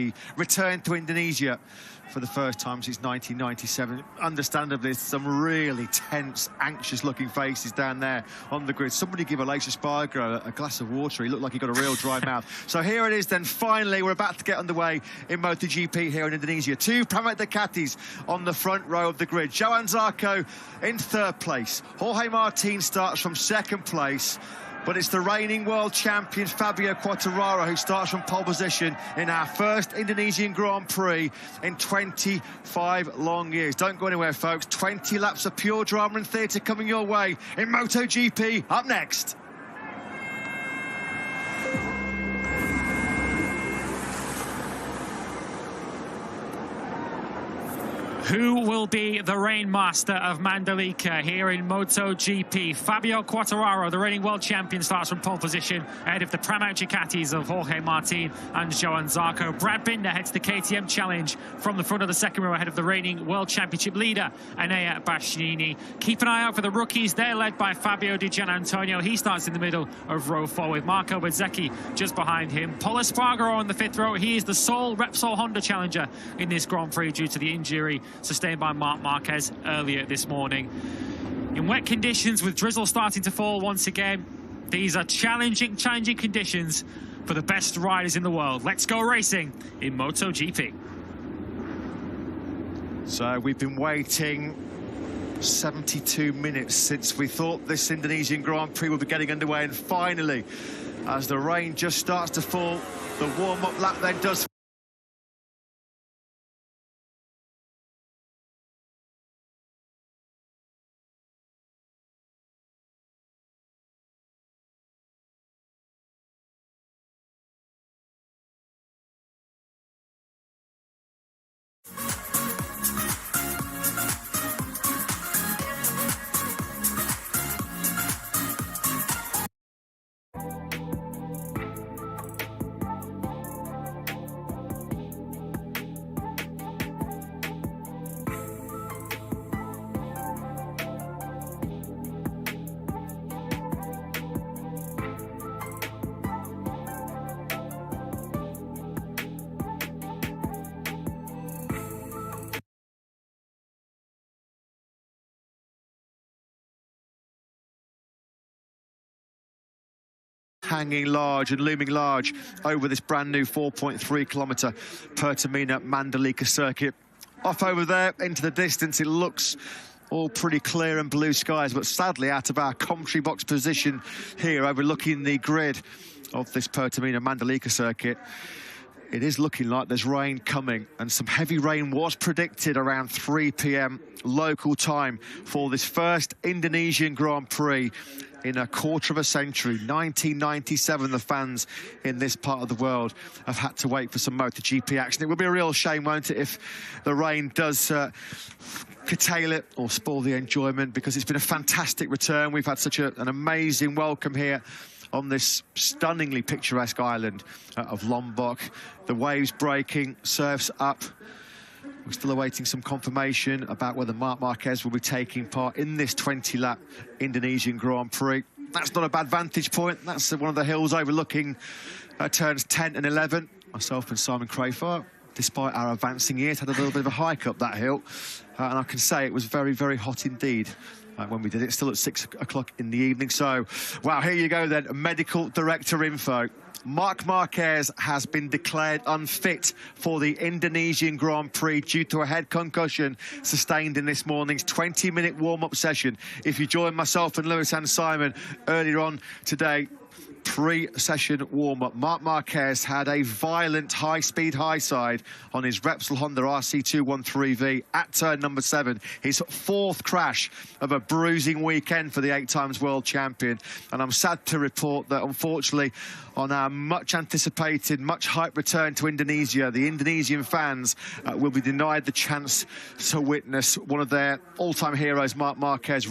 GP, returned to Indonesia for the first time since 1997. Understandably, some really tense, anxious-looking faces down there on the grid. Somebody give Aleix Espargaro a glass of water. He looked like he got a real dry mouth. So here it is then, finally, we're about to get underway in MotoGP here in Indonesia. Two Pramac Ducatis on the front row of the grid. Johan Zarco in third place. Jorge Martin starts from second place. But it's the reigning world champion Fabio Quartararo who starts from pole position in our first Indonesian Grand Prix in 25 long years. Don't go anywhere, folks. 20 laps of pure drama and theatre coming your way in MotoGP. Up next. Who will be the reign master of Mandalika here in MotoGP? Fabio Quartararo, the reigning world champion, starts from pole position ahead of the Pramac Ducatis of Jorge Martin and Johan Zarco. Brad Binder heads the KTM Challenge from the front of the second row ahead of the reigning world championship leader, Enea Bastianini. Keep an eye out for the rookies. They're led by Fabio Di Gianantonio. He starts in the middle of row 4 with Marco Bezzecchi just behind him. Pol Espargaro on the 5th row. He is the sole Repsol Honda challenger in this Grand Prix due to the injury sustained by Marc Marquez earlier this morning. In wet conditions with drizzle starting to fall once again, these are challenging conditions for the best riders in the world. Let's go racing in MotoGP. So we've been waiting 72 minutes since we thought this Indonesian Grand Prix would be getting underway, and finally, as the rain just starts to fall, the warm-up lap then does hanging large and looming large over this brand new 4.3 kilometre Pertamina Mandalika circuit. Off over there into the distance, it looks all pretty clear and blue skies, but sadly out of our commentary box position here overlooking the grid of this Pertamina Mandalika circuit, it is looking like there's rain coming, and some heavy rain was predicted around 3 p.m. local time for this first Indonesian Grand Prix in a quarter of a century. 1997, the fans in this part of the world have had to wait for some MotoGP action. It would be a real shame, won't it, if the rain does curtail it or spoil the enjoyment, because it's been a fantastic return. We've had such an amazing welcome here on this stunningly picturesque island of Lombok. The waves breaking, surfs up. We're still awaiting some confirmation about whether Marc Marquez will be taking part in this 20-lap Indonesian Grand Prix. That's not a bad vantage point. That's one of the hills overlooking turns 10 and 11. Myself and Simon Crafar, despite our advancing years, had a little bit of a hike up that hill. And I can say it was very, very hot indeed when we did it, still at 6 o'clock in the evening. So, wow, here you go then, medical director info. Marc Marquez has been declared unfit for the Indonesian Grand Prix due to a head concussion sustained in this morning's 20-minute warm-up session. If you join myself and Lewis and Simon earlier on today, pre-session warm-up, Marc Marquez had a violent high-speed high side on his Repsol Honda RC213V at turn number 7. His 4th crash of a bruising weekend for the 8-times world champion. And I'm sad to report that, unfortunately, on our much-anticipated, much-hyped return to Indonesia, the Indonesian fans will be denied the chance to witness one of their all-time heroes, Marc Marquez,